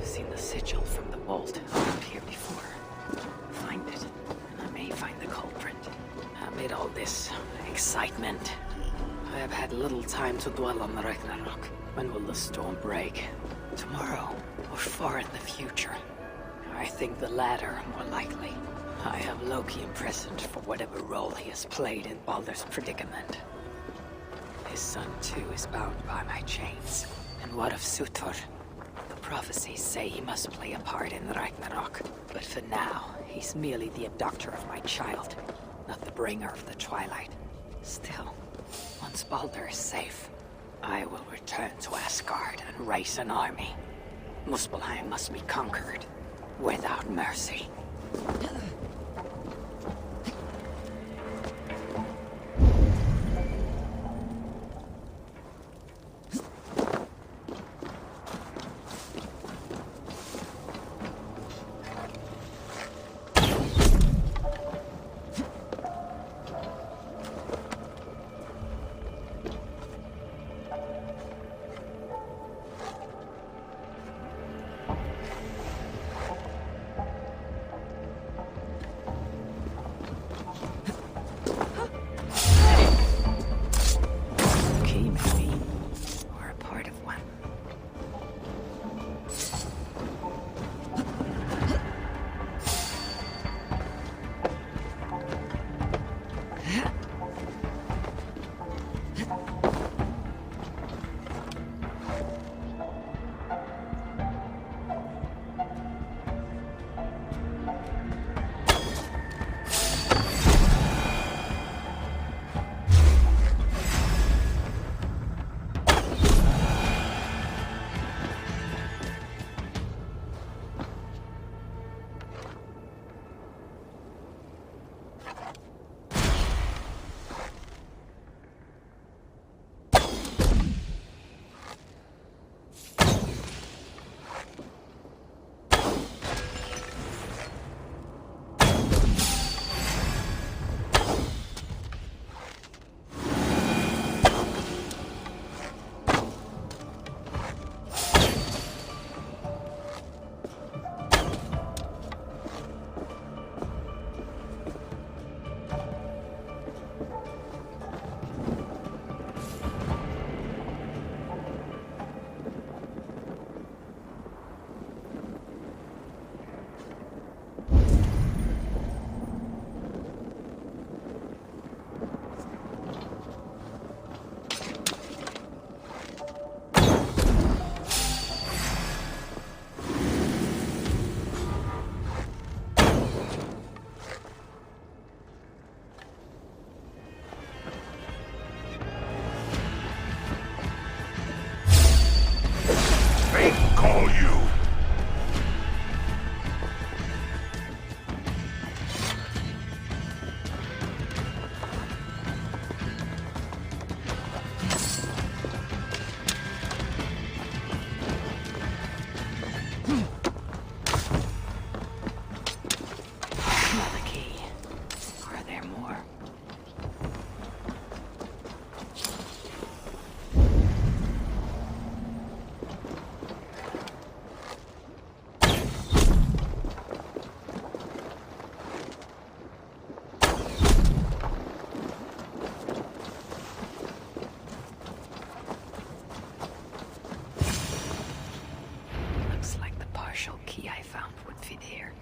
Seen the sigil from the vault up here before. Find it, and I may find the culprit. Amid all this excitement, I have had little time to dwell on the Ragnarok. When will the storm break? Tomorrow, or far in the future? I think the latter more likely. I have Loki imprisoned for whatever role he has played in Baldur's predicament. His son too is bound by my chains. And what of Surtur? Prophecies say he must play a part in Ragnarok, but for now, he's merely the abductor of my child, not the bringer of the Twilight. Still, once Baldur is safe, I will return to Asgard and raise an army. Muspelheim must be conquered, without mercy. call you. Another key. Are there more? Looks like the partial key I found would fit here.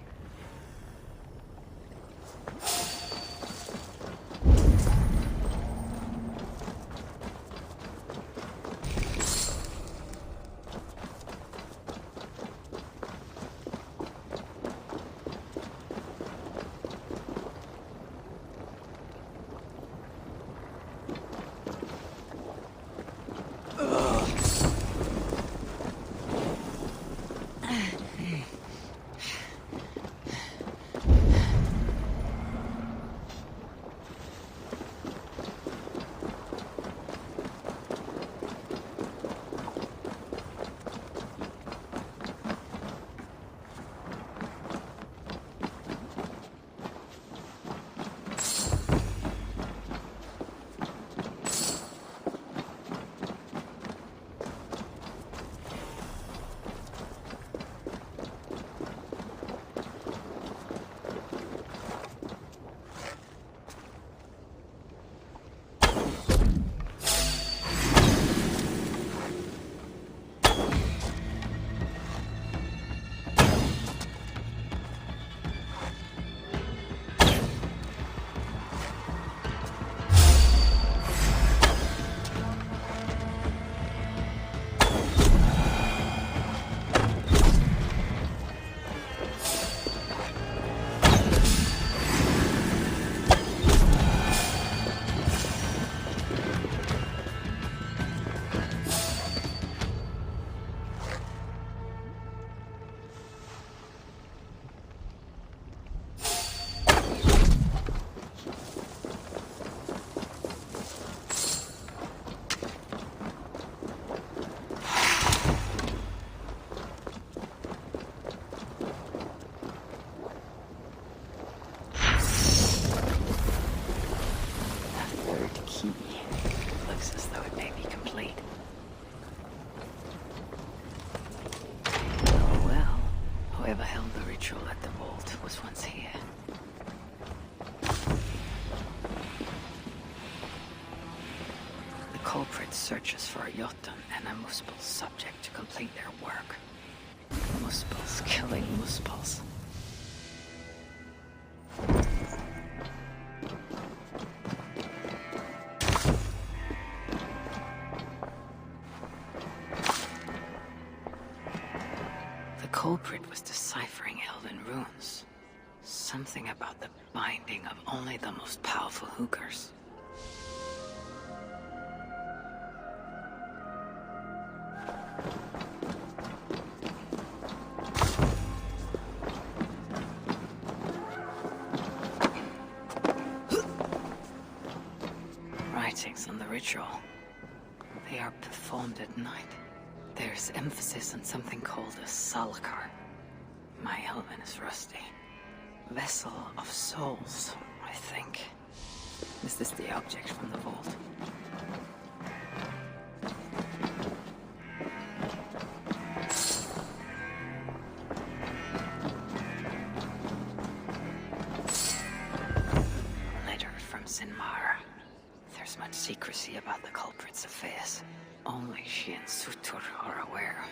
Whoever held the ritual at the vault was once here. The culprit searches for a Jotun and a Muspel subject to complete their work. Muspels killing Muspels. The culprit was deciphering Elven runes. Something about the binding of only the most powerful hookers. Writings on the ritual. They are performed at night. There's emphasis on something called a salakar. My Elven is rusty. Vessel of souls, I think. Is this the object from the vault? Letter from Sinmara. There's much secrecy about the culprit's affairs. Only she and Sutur are aware.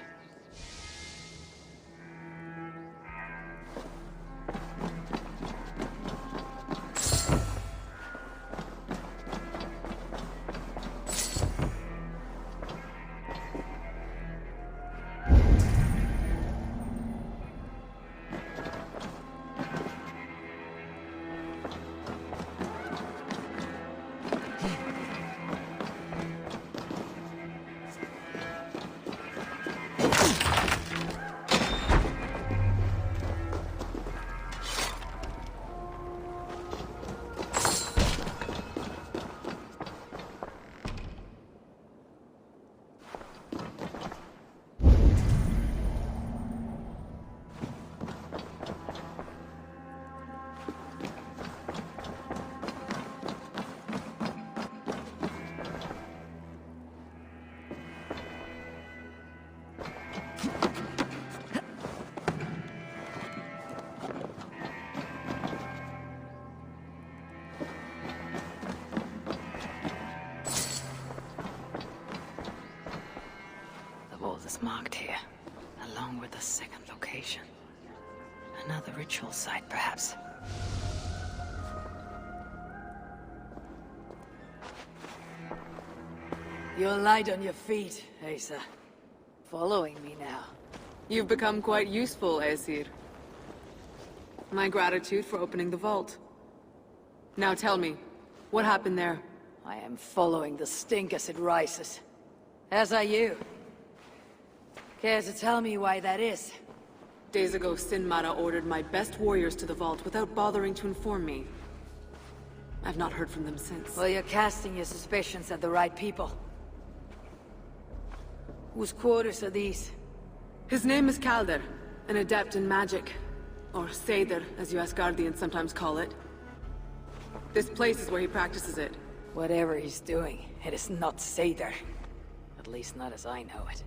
marked here, along with the second location. Another ritual site, perhaps. You're light on your feet, Asa. Following me now. You've become quite useful, Aesir. My gratitude for opening the vault. Now tell me, what happened there? I am following the stink as it rises. As are you. Care to tell me why that is? Days ago, Sinmara ordered my best warriors to the vault without bothering to inform me. I've not heard from them since. Well, you're casting your suspicions at the right people. Whose quarters are these? His name is Kalder, an adept in magic. Or Seidr, as you Asgardians sometimes call it. This place is where he practices it. Whatever he's doing, it is not Seidr. At least not as I know it.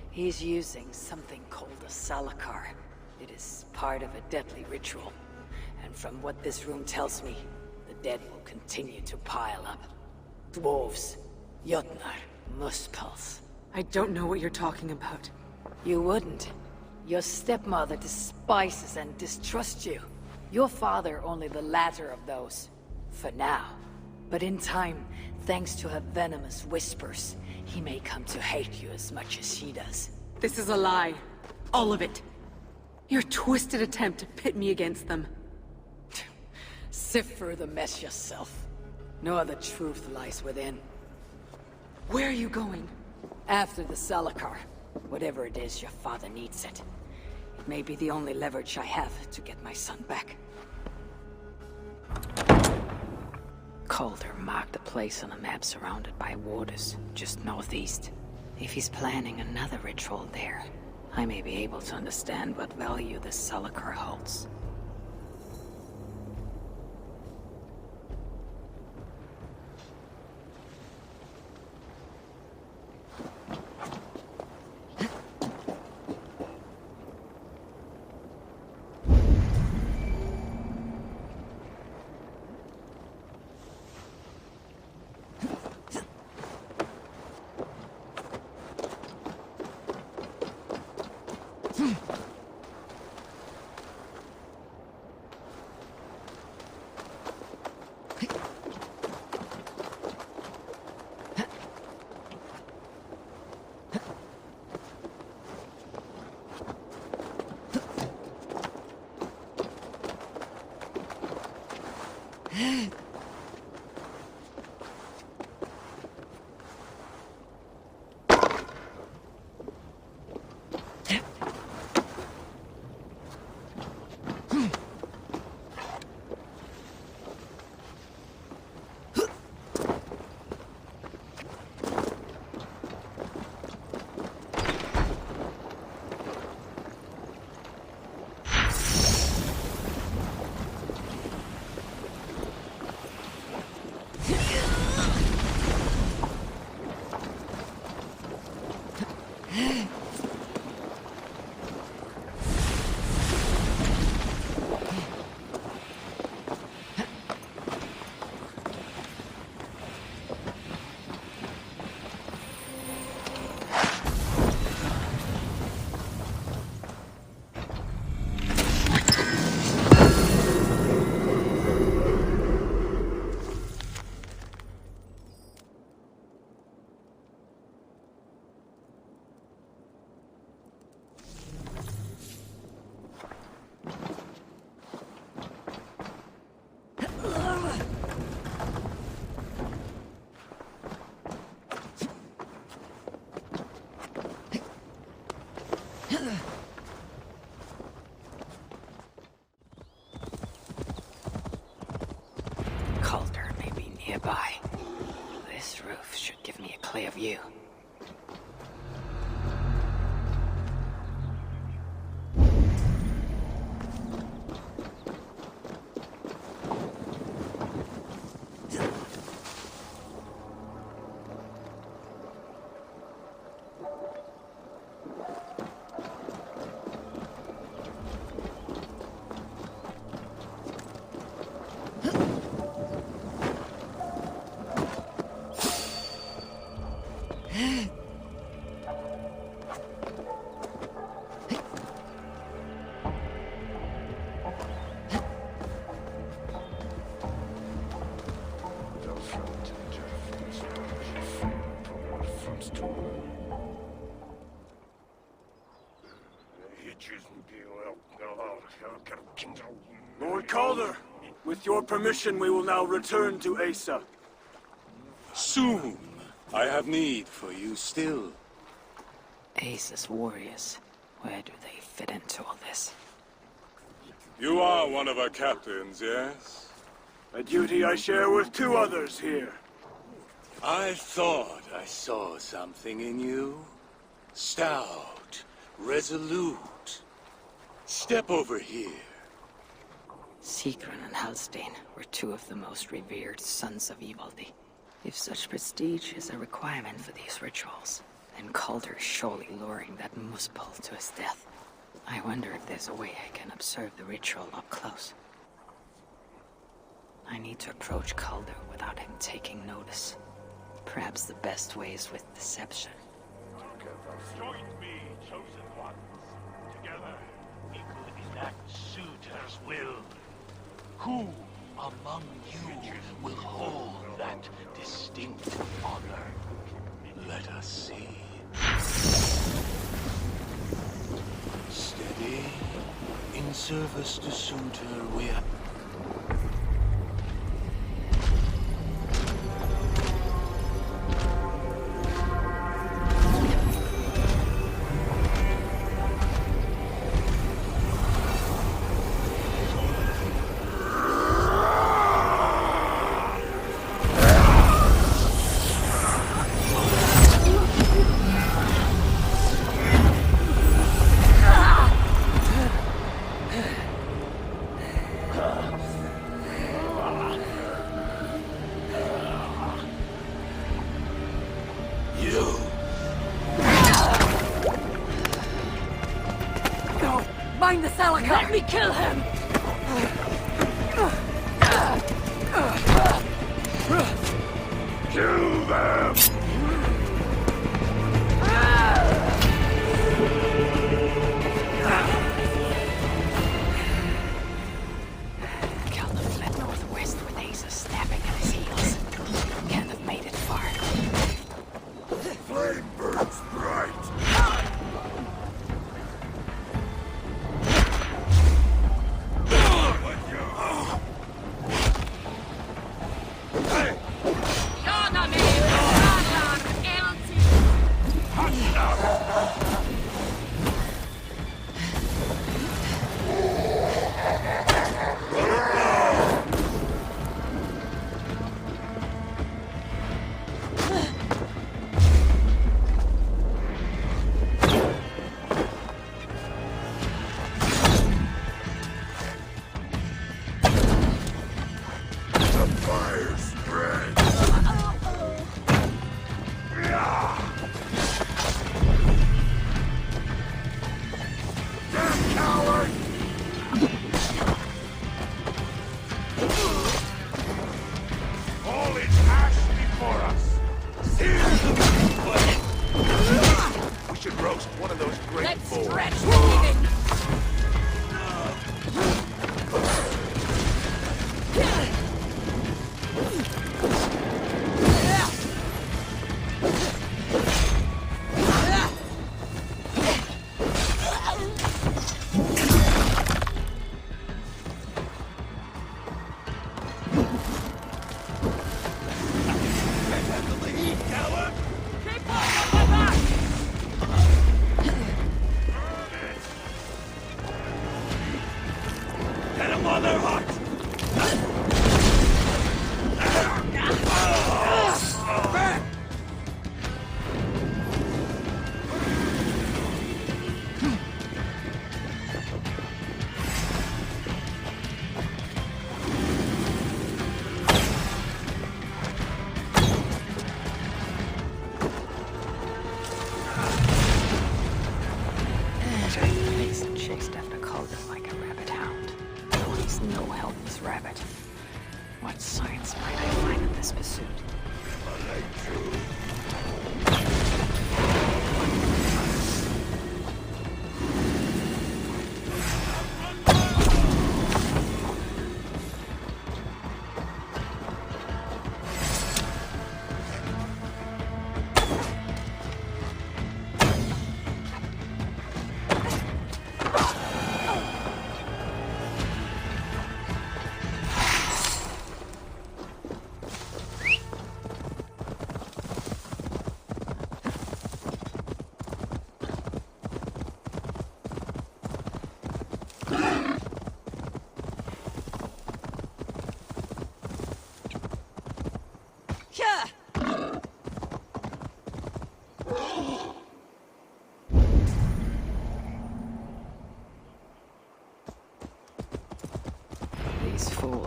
He's using something called a Salakar. It is part of a deadly ritual. And from what this room tells me, the dead will continue to pile up. Dwarves, Jotnar, Muspels. I don't know what you're talking about. You wouldn't. Your stepmother despises and distrusts you. Your father only the latter of those. For now. But in time, thanks to her venomous whispers, he may come to hate you as much as she does. This is a lie. All of it. Your twisted attempt to pit me against them. Sift through the mess yourself. No other truth lies within. Where are you going? After the Salakar. Whatever it is, your father needs it. It may be the only leverage I have to get my son back. Calder marked a place on a map surrounded by waters, just northeast. If he's planning another ritual there, I may be able to understand what value this Salakar holds. Calder may be nearby. This roof should give me a clear view. With your permission, we will now return to Asa. Soon. I have need for you still. Asa's warriors. Where do they fit into all this? You are one of our captains, yes? A duty I share with 2 others here. I thought I saw something in you. Stout, resolute. Step over here. Sigrun and Halstein were 2 of the most revered sons of Ivaldi. If such prestige is a requirement for these rituals, then Calder is surely luring that Muspel to his death. I wonder if there's a way I can observe the ritual up close. I need to approach Calder without him taking notice. Perhaps the best way is with deception. Join me, chosen ones. Together, we could enact Suitor's will. Who among you will hold that distinct honor? Let us see. Steady. In service to Suitor, we are... Find the Salaka! Let me kill him! Kill them! Calder fled northwest with Asa snapping at his heels. Can't have made it far. Flame burns bright!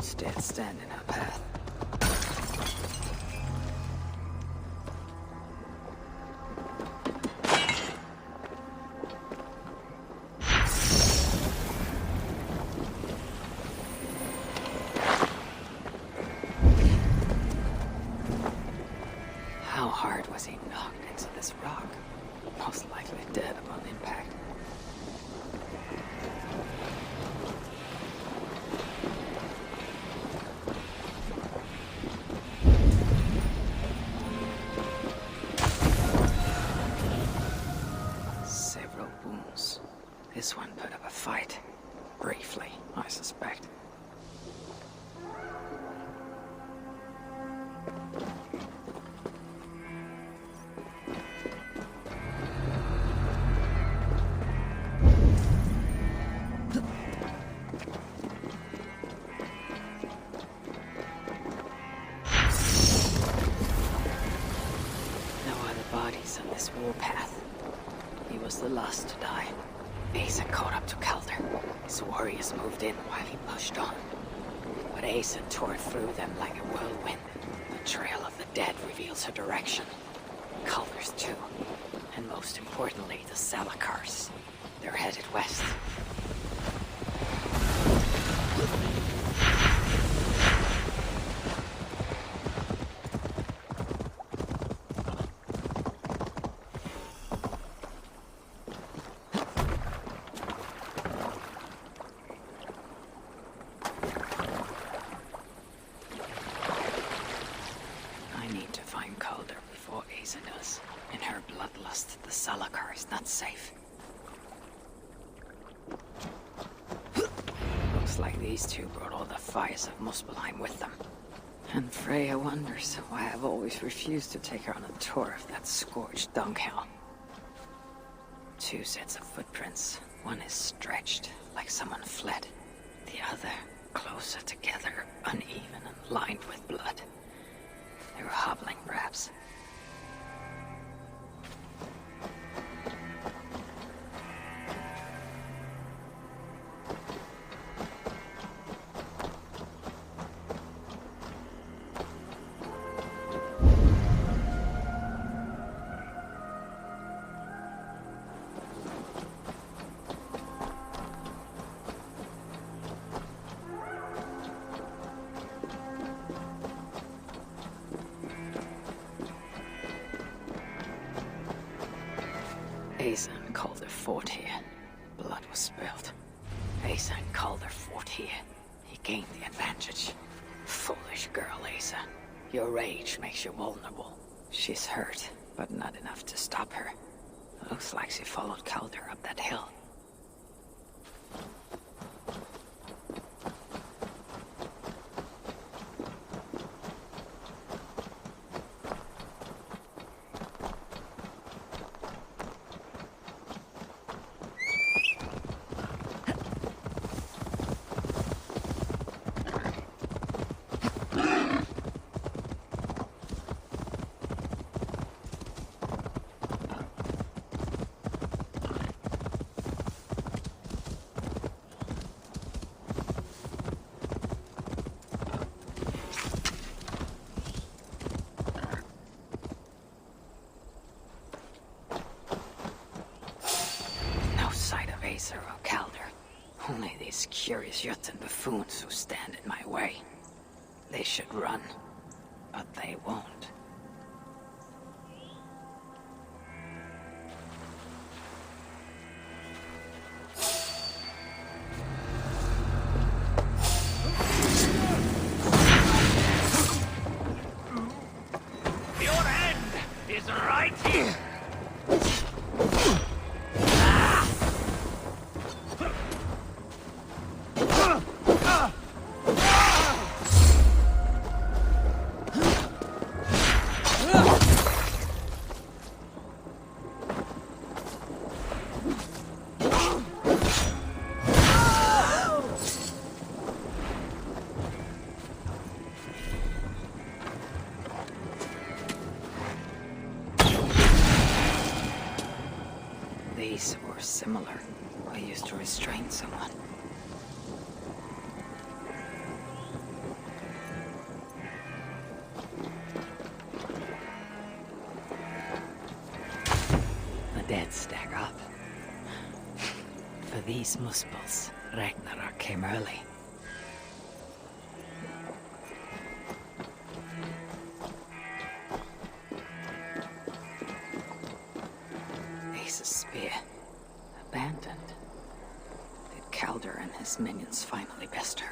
walls dared stand in our path. How hard was he knocked into this rock? Most likely dead upon impact. Several wounds. This one put up a fight. Briefly, I suspect. Bodies on this warpath. He was the last to die. Asa caught up to Calder. His warriors moved in while he pushed on. But Asa tore through them like a whirlwind. The trail of the dead reveals her direction. Calder's too. And most importantly, the Salakars. They're headed west. In her bloodlust, the Salakar is not safe. Looks like these two brought all the fires of Muspelheim with them. And Freya wonders why I've always refused to take her on a tour of that scorched dunghill. Two sets of footprints. One is stretched, like someone fled. The other, closer together, uneven and lined with blood. They were hobbling, perhaps. Asa and Calder fought here. Blood was spilled. Asa and Calder fought here. He gained the advantage. Foolish girl, Asa. Your rage makes you vulnerable. She's hurt, but not enough to stop her. Looks like she followed Calder up that hill. Asa or Calder. Only these curious Jotun buffoons who stand in my way. They should run, but they won't. Your end is right here! These were similar. I used to restrain someone. dead stack up. For these Muspels, Ragnarok came early. Ace's spear. Abandoned. Did Calder and his minions finally best her?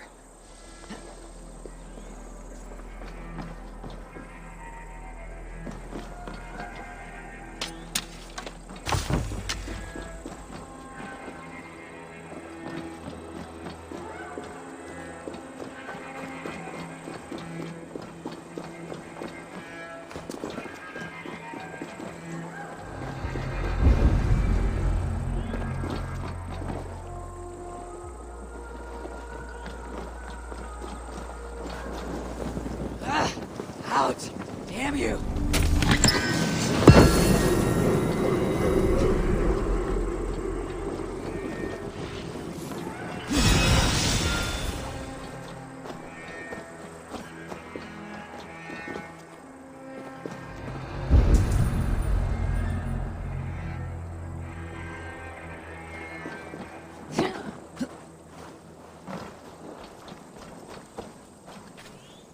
Out! Damn you!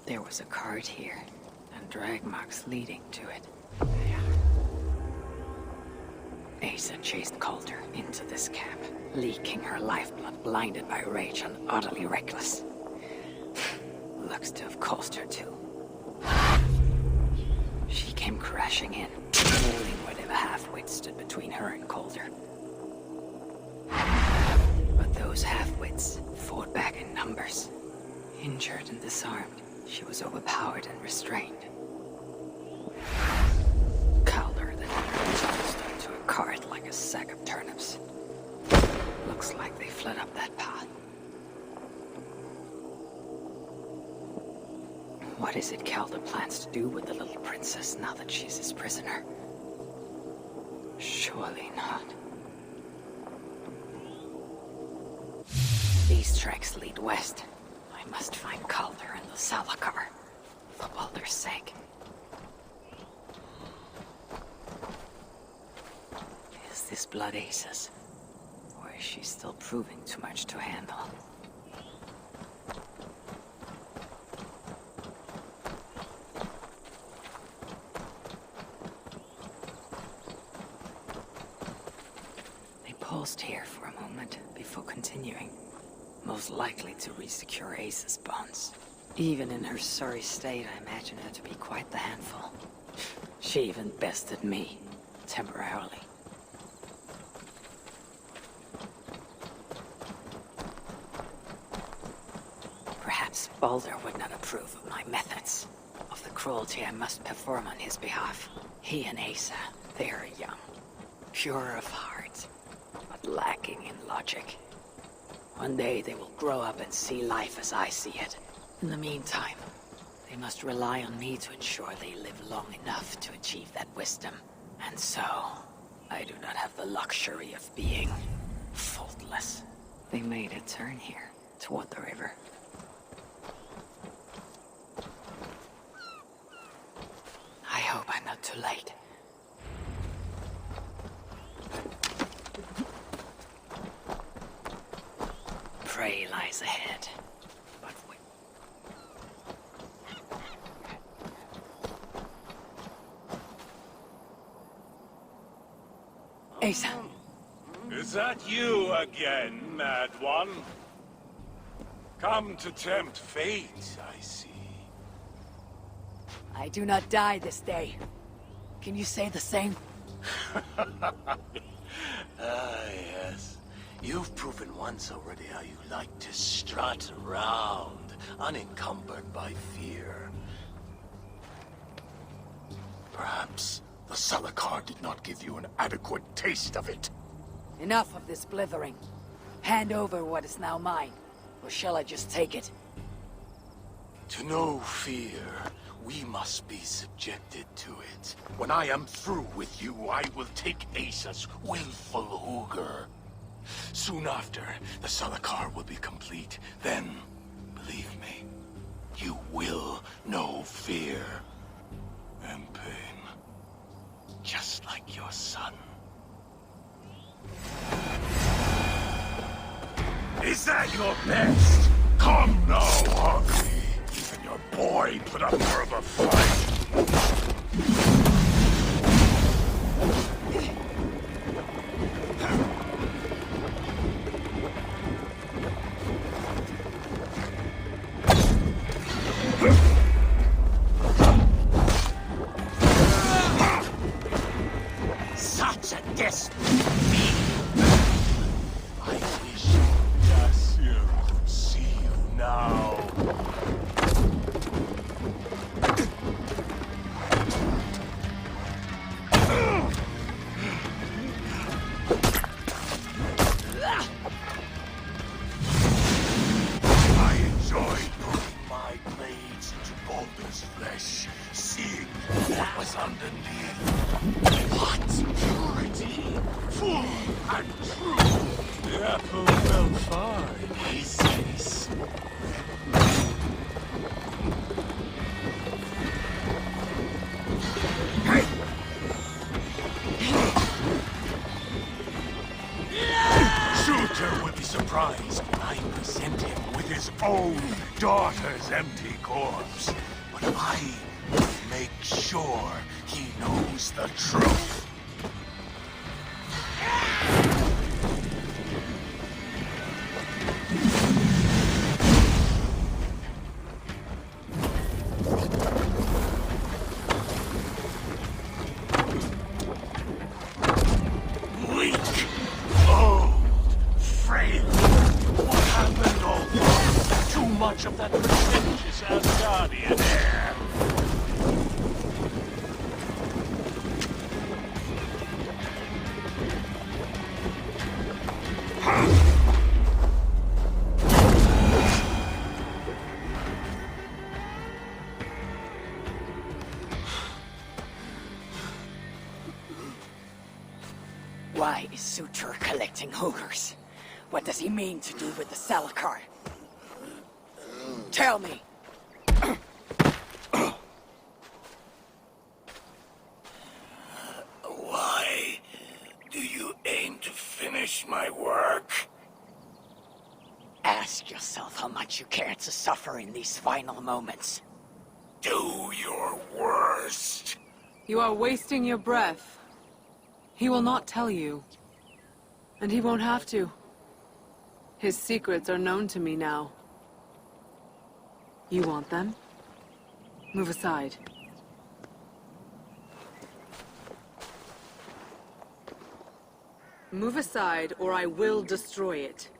There was a cart here, and drag marks leading to it. Asa chased Calder into this camp, leaking her lifeblood, blinded by rage and utterly reckless. Looks to have cost her too. She came crashing in, mauling whatever half-wits stood between her and Calder. But those half-wits fought back in numbers. Injured and disarmed, she was overpowered and restrained. Calder then tossed her to a cart like a sack of turnips. Looks like they fled up that path. What is it Calder plans to do with the little princess now that she's his prisoner? Surely not. These tracks lead west. I must find Calder and the Salakar, for Baldur's sake. Is this blood Ace's? Or is she still proving too much to handle? They paused here for a moment before continuing. Most likely to resecure Ace's bonds. Even in her sorry state, I imagine her to be quite the handful. She even bested me, temporarily. Perhaps Baldur would not approve of my methods, of the cruelty I must perform on his behalf. He and Asa, they are young, pure of heart, but lacking in logic. One day they will grow up and see life as I see it. In the meantime, they must rely on me to ensure they live long enough to achieve that wisdom. And so, I do not have the luxury of being faultless. They made a turn here, toward the river. I hope I'm not too late. Prey lies ahead, but wait. Asa! Is that you again, Mad One? Come to tempt fate, I see. I do not die this day. Can you say the same? Yes. You've proven once already how you like to strut around, unencumbered by fear. Perhaps the Salakar did not give you an adequate taste of it. Enough of this blithering. Hand over what is now mine, or shall I just take it? To know fear, we must be subjected to it. When I am through with you, I will take Asa's willful Hugr. Soon after, the Salakar will be complete. Then, believe me, you will know fear and pain. Just like your son. Is that your best? Come now, hungry. Even your boy put up more of a fight. Such a desperate feeling. I wish Yasir could see you now. I enjoyed putting my blades into Balder's flesh, seeing what was underneath. What purity! Full and true! The apple fell fine. He says. Shooter would be surprised when I present him with his own daughter's empty corpse. But I will make sure he knows the truth. Weak, old, frail. What happened all along? Too much of that pretentious Asgardian air. Why is Suture collecting hookers? What does he mean to do with the Salakar? Tell me! Why do you aim to finish my work? Ask yourself how much you care to suffer in these final moments. Do your worst. You are wasting your breath. He will not tell you. And he won't have to. His secrets are known to me now. You want them? Move aside. Move aside, or I will destroy it.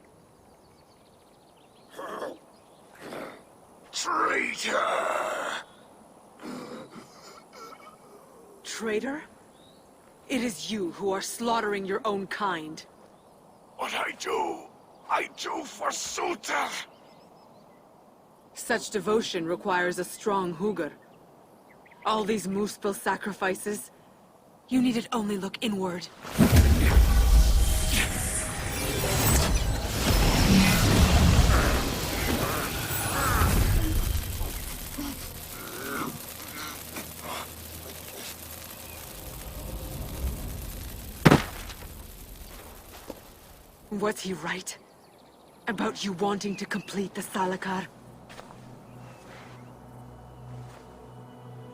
Traitor! Traitor? It is you who are slaughtering your own kind. What I do for Suter! Such devotion requires a strong Hugr. All these Muspel sacrifices, you needed only look inward. Was he right? About you wanting to complete the Salakar?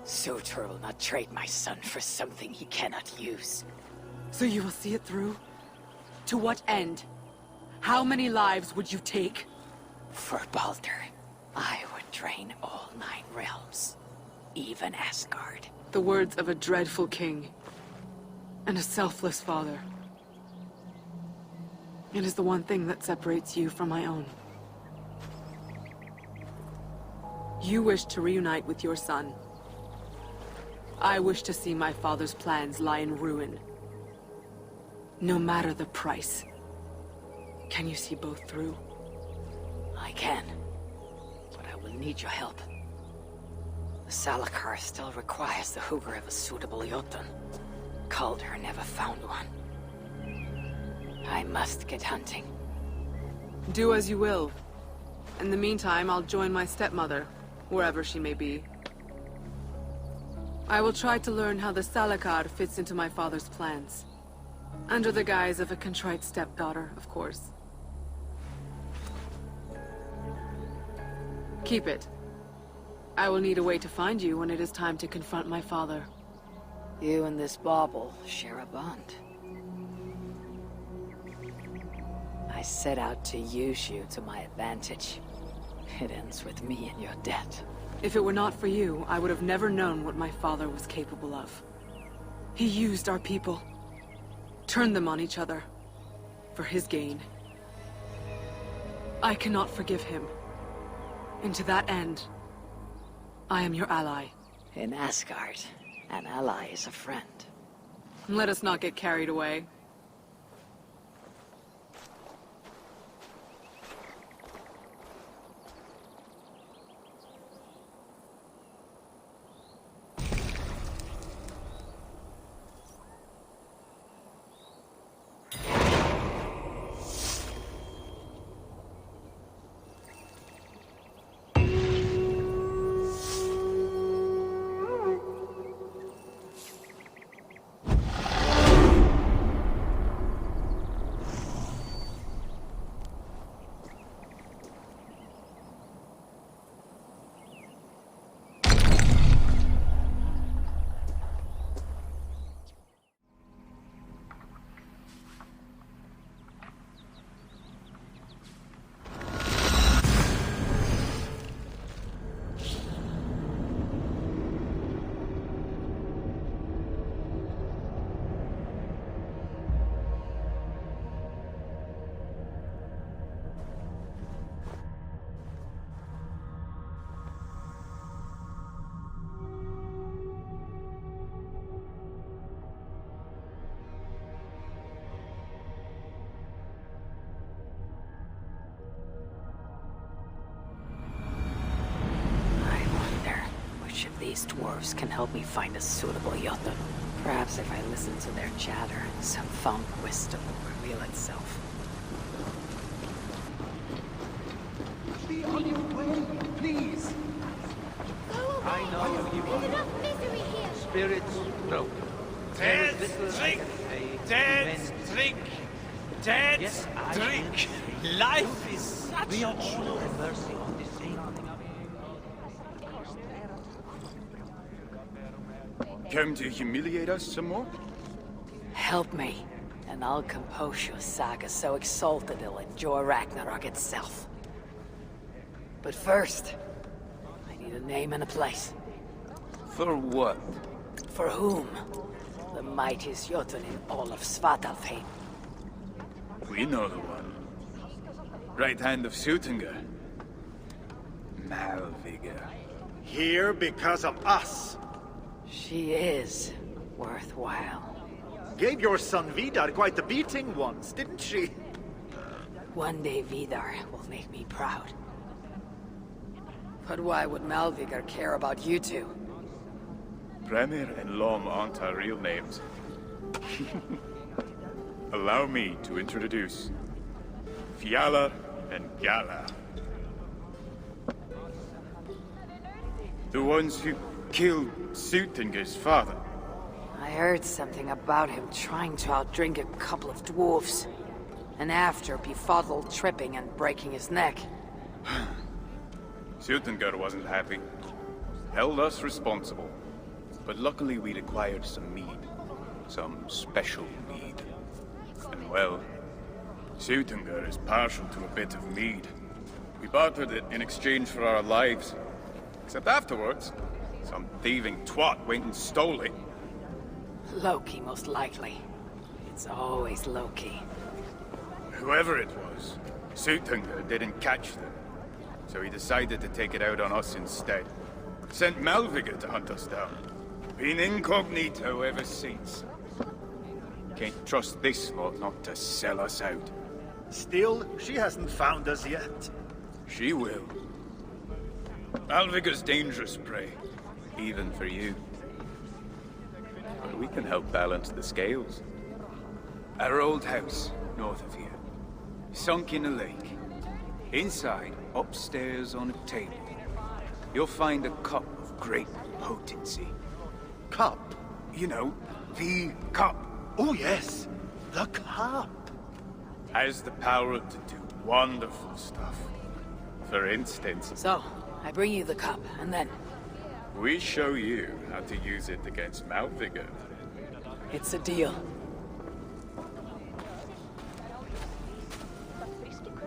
Suture will not trade my son for something he cannot use. So you will see it through? To what end? How many lives would you take? For Balder, I would drain all 9 realms. Even Asgard. The words of a dreadful king. And a selfless father. It is the one thing that separates you from my own. You wish to reunite with your son. I wish to see my father's plans lie in ruin. No matter the price. Can you see both through? I can. But I will need your help. The Salakar still requires the Hugr of a suitable Jotun. Calder never found one. I must get hunting. Do as you will. In the meantime, I'll join my stepmother, wherever she may be. I will try to learn how the Salakar fits into my father's plans. Under the guise of a contrite stepdaughter, of course. Keep it. I will need a way to find you when it is time to confront my father. You and this bauble share a bond. I set out to use you to my advantage. It ends with me in your debt. If it were not for you, I would have never known what my father was capable of. He used our people. Turned them on each other. For his gain. I cannot forgive him. And to that end, I am your ally. In Asgard, an ally is a friend. Let us not get carried away. These dwarves can help me find a suitable Jotun. Perhaps if I listen to their chatter, some found wisdom will reveal itself. Be on your way, please. I know you are. Enough misery here. Spirits broken. Dead drink! Dead drink! Dead drink! Life is such We are all at mercy on this thing. Come to humiliate us some more? Help me, and I'll compose your saga so exalted it'll endure Ragnarok itself. But first, I need a name and a place. For what? For whom? The mightiest Jotun in all of Svartalfheim. We know the one. Right hand of Suttungr. Malviga. Here because of us. She is worthwhile. Gave your son Vidar quite the beating once, didn't she? One day Vidar will make me proud. But why would Malvigar care about you two? Premier and Lom aren't our real names. Allow me to introduce Fjalar and Galar. The ones who killed Suttungr's father. I heard something about him trying to outdrink a couple of dwarves. And after befuddled tripping and breaking his neck. Suttungr wasn't happy. Held us responsible. But luckily we'd acquired some mead. Some special mead. And well, Suttungr is partial to a bit of mead. We bartered it in exchange for our lives. Except afterwards, some thieving twat went and stole it. Loki, most likely. It's always Loki. Whoever it was, Suttungr didn't catch them. So he decided to take it out on us instead. Sent Malviga to hunt us down. Been incognito ever since. Can't trust this lot not to sell us out. Still, she hasn't found us yet. She will. Malviga's dangerous prey, even for you. But we can help balance the scales. Our old house, north of here, sunk in a lake. Inside, upstairs on a table, you'll find a cup of great potency. Cup? You know, the cup. Oh yes, the cup. Has the power to do wonderful stuff. For instance... So, I bring you the cup, and then... We show you how to use it against Malviga. It's a deal.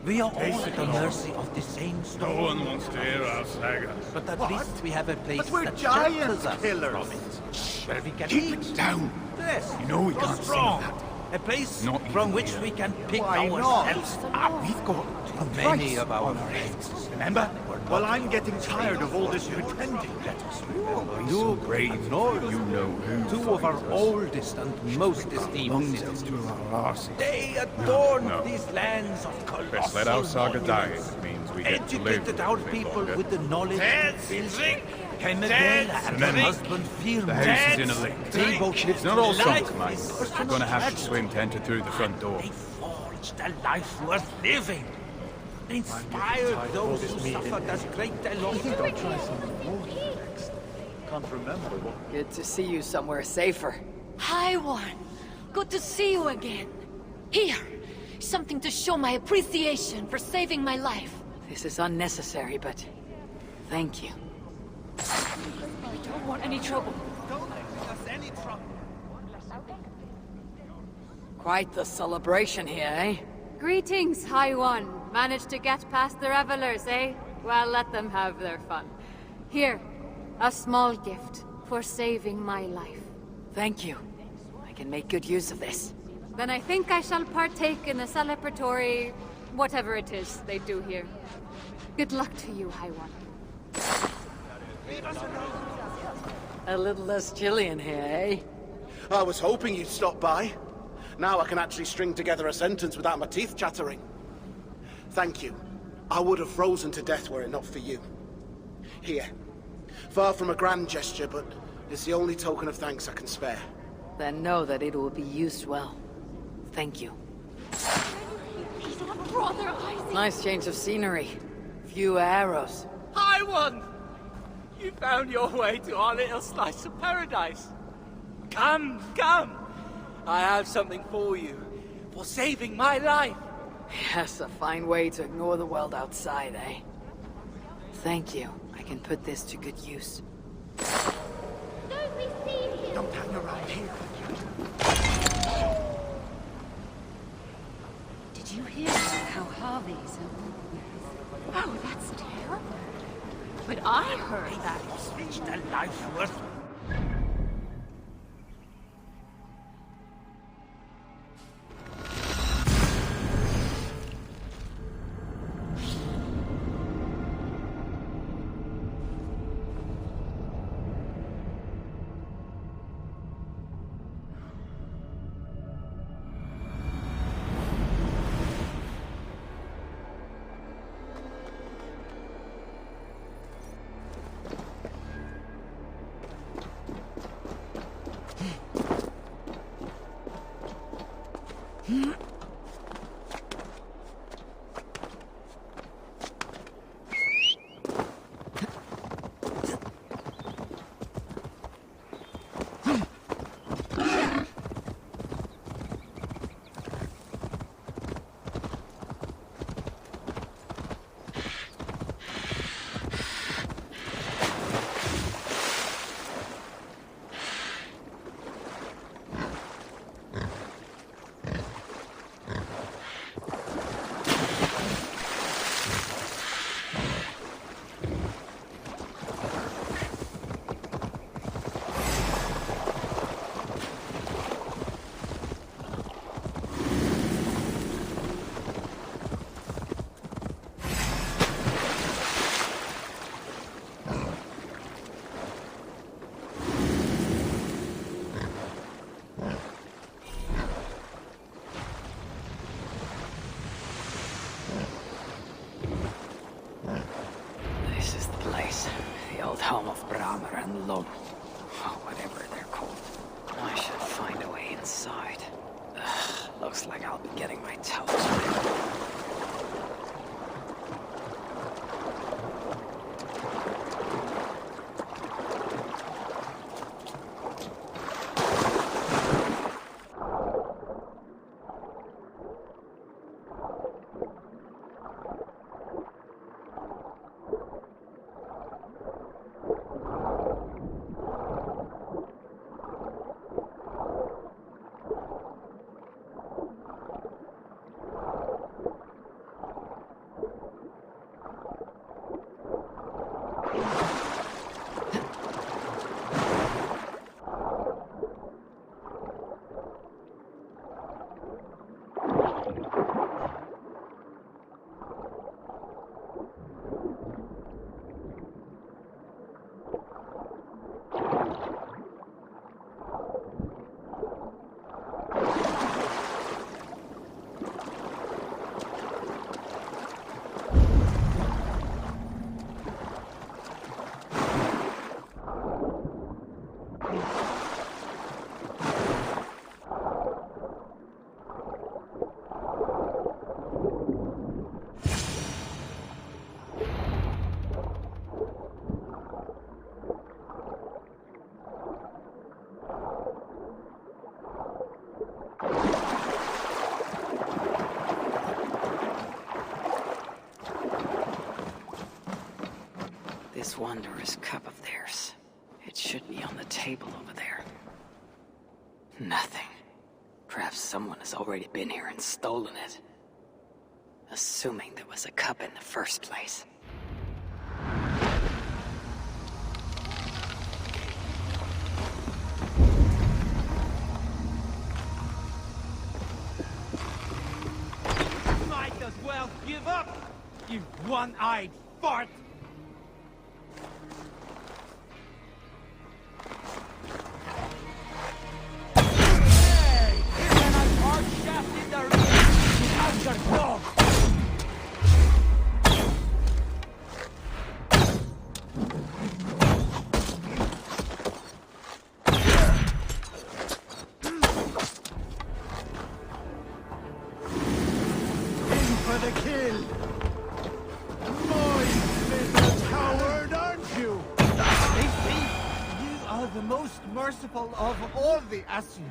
We are all at the mercy of the same storm. No one wants to hear our saga. But at least we have a place But we're that giant shelters us killers. from it. Where we can Keep eat. it down. Yes. You know we Go can't say strong. that. A place Not from even which here. we can pick Why ourselves up. We've got Many of our friends, remember? Well, I'm getting tired of all this pretending. You brave, nor you know who. Two of our oldest and most esteemed citizens. They adorned No. these lands of colossal Best let our saga die. monuments. It means we get to live Educated a our bit people longer. with the knowledge of building. Camedela and Then her husband The Firmo. house is in a lake. They both It's not all life songs, mine. is We're gonna have to swim to enter through the front door. They forged a life worth living. They inspired those who suffered as great loss. I'll try something more next. Can't remember what. Good to see you somewhere safer. Hi, One. Good to see you again. Here, something to show my appreciation for saving my life. This is unnecessary, but... thank you. I don't want any trouble. Quite the celebration here, eh? Greetings, High One. Managed to get past the revelers, eh? Well, let them have their fun. Here, a small gift for saving my life. Thank you. I can make good use of this. Then I think I shall partake in the celebratory... whatever it is they do here. Good luck to you, High One. A little less chilly in here, eh? I was hoping you'd stop by. Now I can actually string together a sentence without my teeth chattering. Thank you. I would have frozen to death were it not for you. Here. Far from a grand gesture, but it's the only token of thanks I can spare. Then know that it will be used well. Thank you. Brother Isaac! Nice change of scenery. Few arrows. Hi, One! You found your way to our little slice of paradise. Come, come! I have something for you. For saving my life. Yes, a fine way to ignore the world outside, eh? Thank you. I can put this to good use. Don't hang around here. Did you hear how Harvey's... Oh, that's terrible. But I heard that... Forged a life worth. This is the place. The old home of Brahmer and Lom. Oh, whatever they're called. I should find a way inside. Ugh, looks like I'll be getting my toes wet. This wondrous cup of theirs. It should be on the table over there. Nothing. Perhaps someone has already been here and stolen it. Assuming there was a cup in the first place. Might as well give up, you one-eyed fart! Hey! And a hard shaft in the rear! Out your dog! For the kill! Boy, little coward, aren't you? They think you are the most merciful of all the Aesir.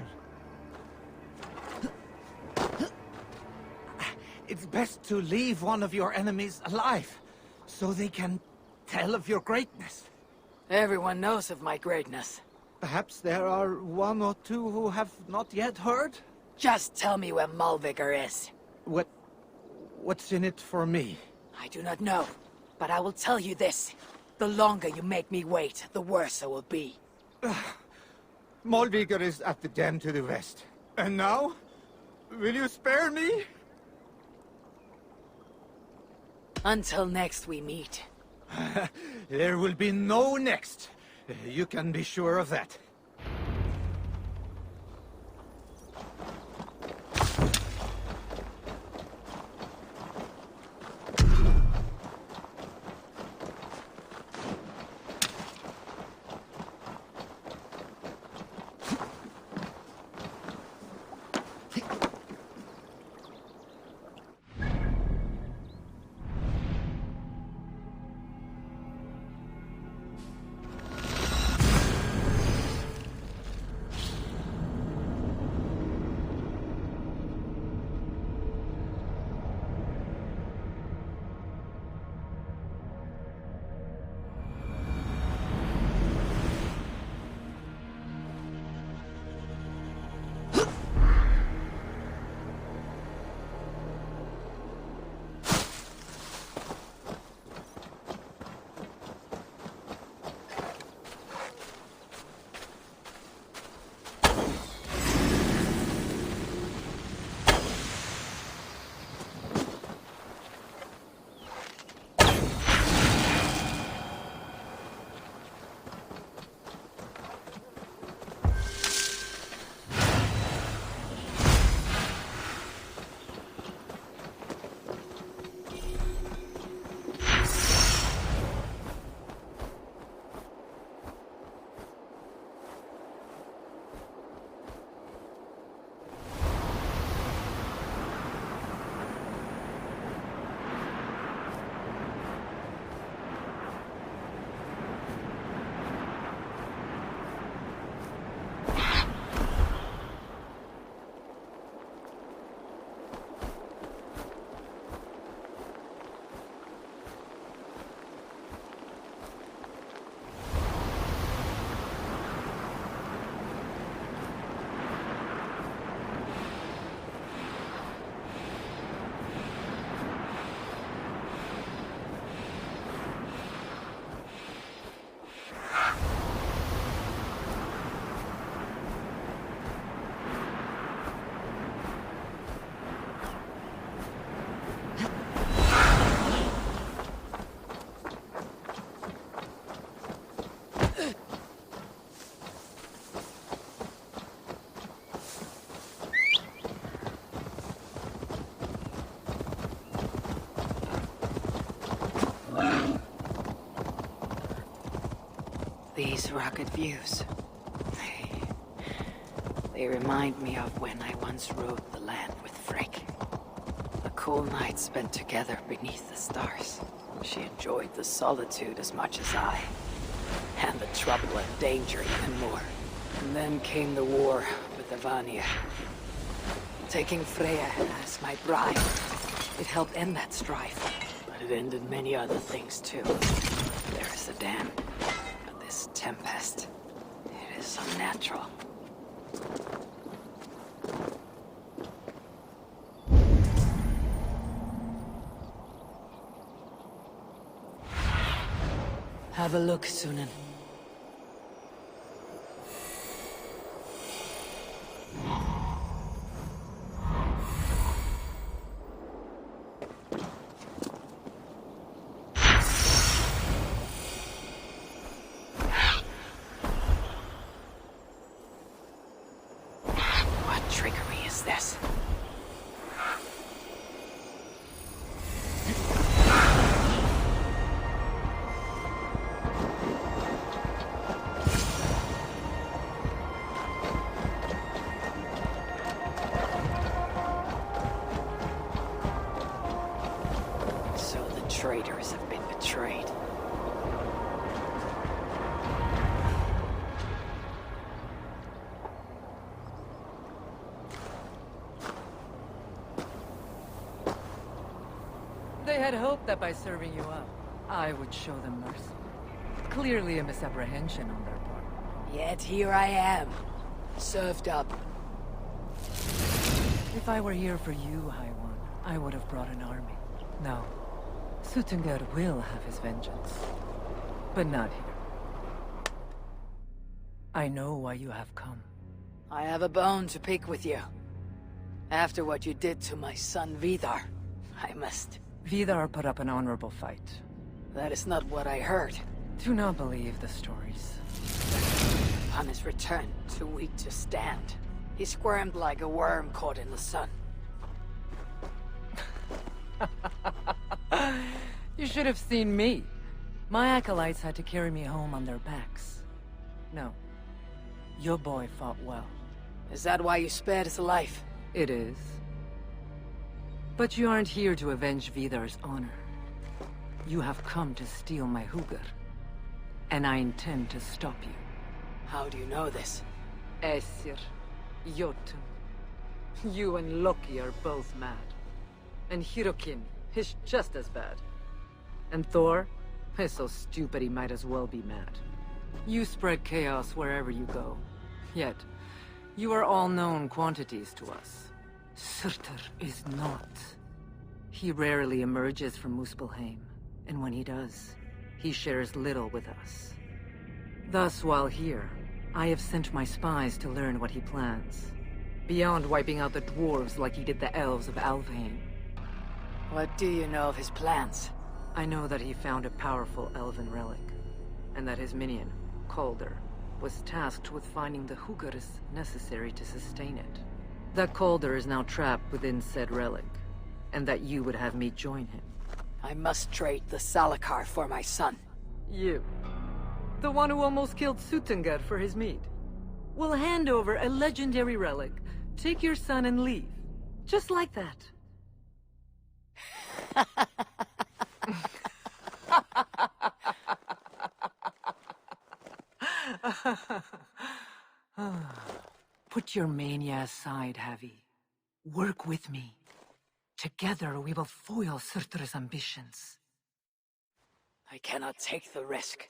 It's best to leave one of your enemies alive, so they can tell of your greatness. Everyone knows of my greatness. Perhaps there are one or two who have not yet heard? Just tell me where Malvigar is. What's in it for me? I do not know, but I will tell you this. The longer you make me wait, the worse it will be. Malvigar is at the den to the west. And now? Will you spare me? Until next we meet. There will be no next. You can be sure of that. These rugged views. They remind me of when I once rode the land with Frigg. A cool night spent together beneath the stars. She enjoyed the solitude as much as I. And the trouble and danger even more. And then came the war with the Vanir. Taking Freya as my bride, it helped end that strife. But it ended many other things too. Their There's the dam. But this tempest, it is unnatural. Have a look, Sunan. What trickery is this? Traitors have been betrayed. They had hoped that by serving you up, I would show them mercy. Clearly a misapprehension on their part. Yet here I am, served up. If I were here for you, High One, I would have brought an army. No. Suttungr will have his vengeance. But not here. I know why you have come. I have a bone to pick with you. After what you did to my son Vidar, I must... Vidar put up an honorable fight. That is not what I heard. Do not believe the stories. Upon his return, too weak to stand, he squirmed like a worm caught in the sun. You should have seen me. My acolytes had to carry me home on their backs. No. Your boy fought well. Is that why you spared his life? It is. But you aren't here to avenge Vidar's honor. You have come to steal my Hugr. And I intend to stop you. How do you know this? Aesir, Jotun. You and Loki are both mad. And Hirokin is just as bad. And Thor is so stupid he might as well be mad. You spread chaos wherever you go. Yet, you are all known quantities to us. Surtur is not. He rarely emerges from Muspelheim, and when he does, he shares little with us. Thus, while here, I have sent my spies to learn what he plans. Beyond wiping out the dwarves like he did the elves of Alfheim. What do you know of his plans? I know that he found a powerful elven relic, and that his minion, Calder, was tasked with finding the Hugrs necessary to sustain it. That Calder is now trapped within said relic, and that you would have me join him. I must trade the Salakar for my son. You, the one who almost killed Suttungr for his meat, will hand over a legendary relic, take your son and leave. Just like that. Put your mania aside, Havi. Work with me. Together we will foil Surtur's ambitions. I cannot take the risk.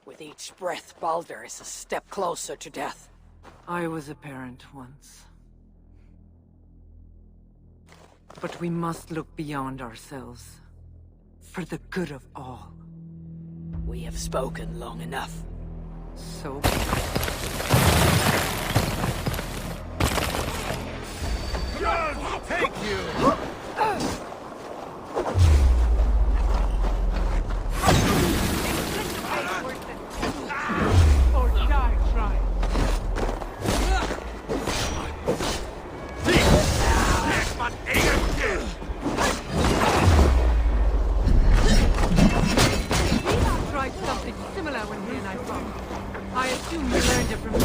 With each breath, Baldur is a step closer to death. I was a parent once. But we must look beyond ourselves. For the good of all. We have spoken long enough. So... God take you! Or die trying. We tried something similar when he and I fought. I assume you learned it from me.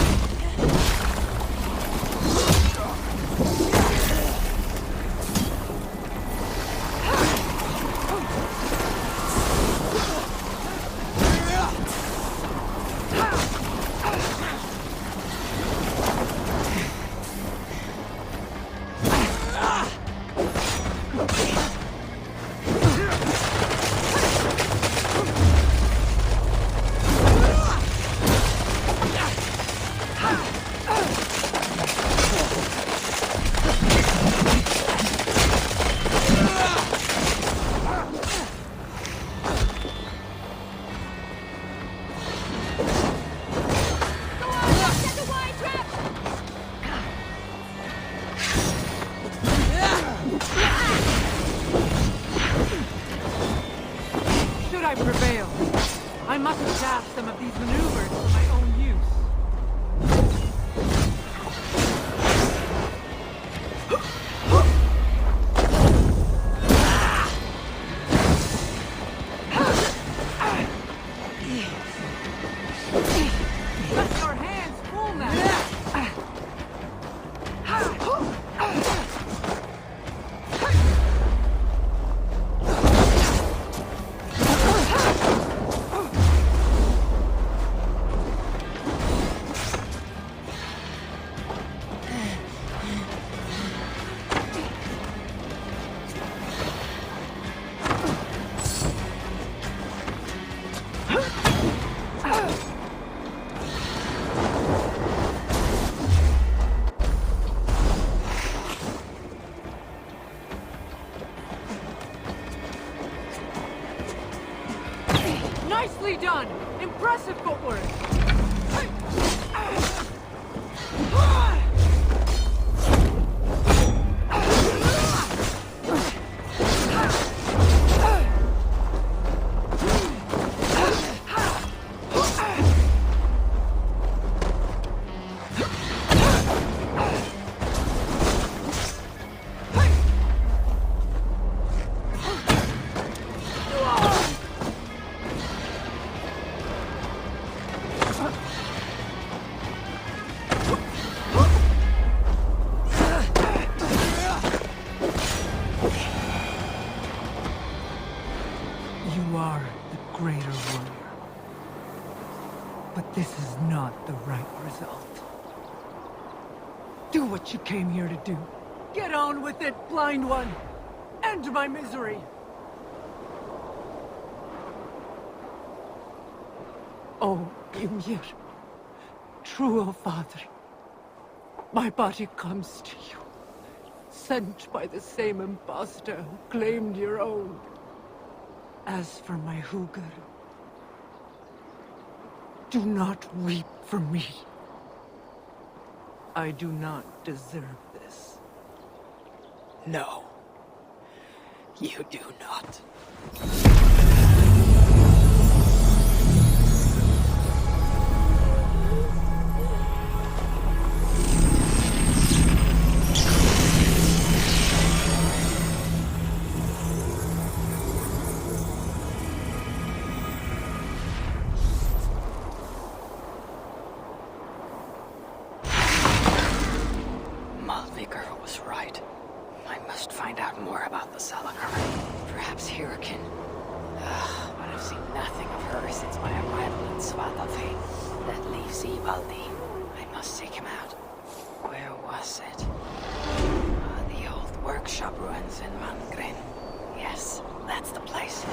I prevail. I must adapt some of these maneuvers for my own use. Got your hands full now. Nicely done! Impressive footwork! You are the greater warrior. But this is not the right result. Do what you came here to do. Get on with it, blind one! End my misery! Oh, Ymir. True, O Father. My body comes to you. Sent by the same impostor who claimed your own. As for my Hugr, do not weep for me. I do not deserve this. No. You do not. Malviker was right. I must find out more about the Salakar. Perhaps Hirakin. But I've seen nothing of her since my arrival in Svathafe. That leaves Ivaldi. I must seek him out. Where was it? The old workshop ruins in Mangren. Yes, that's the place.